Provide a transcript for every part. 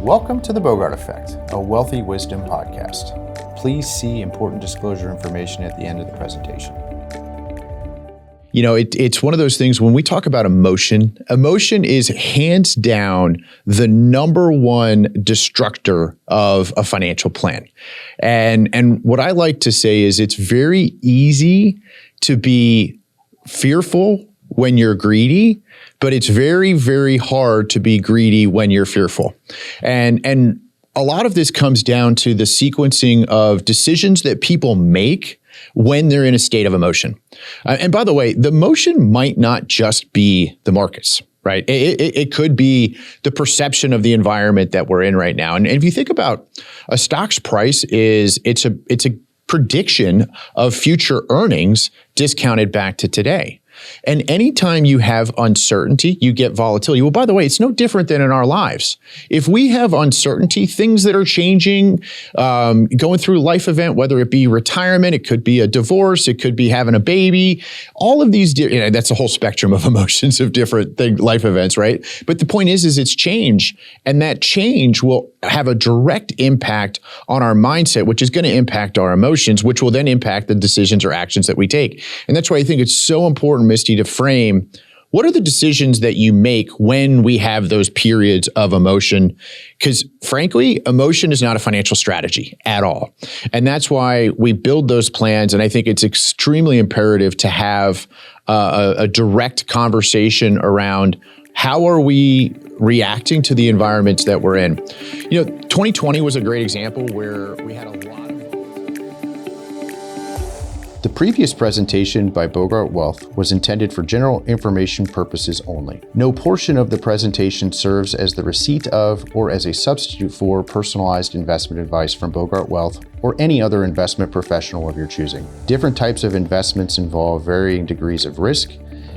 Welcome to the Bogart Effect, a wealthy wisdom podcast. Please see important disclosure information at the end of the presentation. You know, it's one of those things when we talk about emotion is hands down the number one destructor of a financial plan. And what I like to say is it's very easy to be fearful when you're greedy, but it's very, very hard to be greedy when you're fearful. And a lot of this comes down to the sequencing of decisions that people make when they're in a state of emotion. And by the way, the emotion might not just be the markets, right? It could be the perception of the environment that we're in right now. And if you think about a stock's price it's a prediction of future earnings discounted back to today. And anytime you have uncertainty, you get volatility. Well, by the way, it's no different than in our lives. If we have uncertainty, things that are changing, going through a life event, whether it be retirement, it could be a divorce, it could be having a baby, all of these, that's a whole spectrum of emotions of different life events, right? But the point is it's change. And that change will have a direct impact on our mindset, which is going to impact our emotions, which will then impact the decisions or actions that we take. And that's why I think it's so important, Misty, to frame what are the decisions that you make when we have those periods of emotion? Because frankly, emotion is not a financial strategy at all. And that's why we build those plans. And I think it's extremely imperative to have a direct conversation around how are we reacting to the environments that we're in. 2020 was a great example where we had a lot of... The previous presentation by Bogart Wealth was intended for general information purposes only. No portion of the presentation serves as the receipt of or as a substitute for personalized investment advice from Bogart Wealth or any other investment professional of your choosing. Different types of investments involve varying degrees of risk,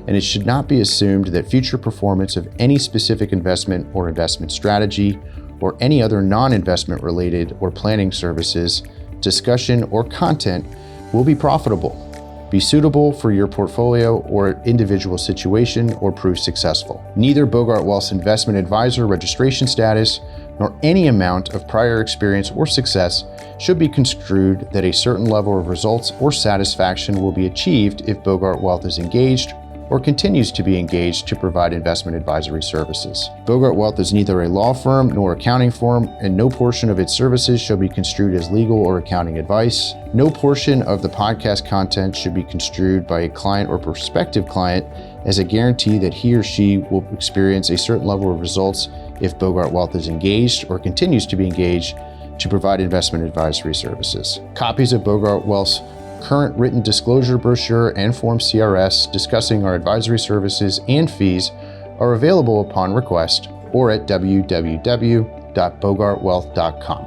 and it should not be assumed that future performance of any specific investment or investment strategy or any other non-investment related or planning services, discussion, or content will be profitable, be suitable for your portfolio or individual situation, or prove successful. Neither Bogart Wealth's investment advisor registration status nor any amount of prior experience or success should be construed that a certain level of results or satisfaction will be achieved if Bogart Wealth is engaged or continues to be engaged to provide investment advisory services. Bogart Wealth is neither a law firm nor accounting firm, and no portion of its services shall be construed as legal or accounting advice. No portion of the podcast content should be construed by a client or prospective client as a guarantee that he or she will experience a certain level of results if Bogart Wealth is engaged or continues to be engaged to provide investment advisory services. Copies of Bogart Wealth's current written disclosure brochure and Form CRS discussing our advisory services and fees are available upon request or at www.bogartwealth.com.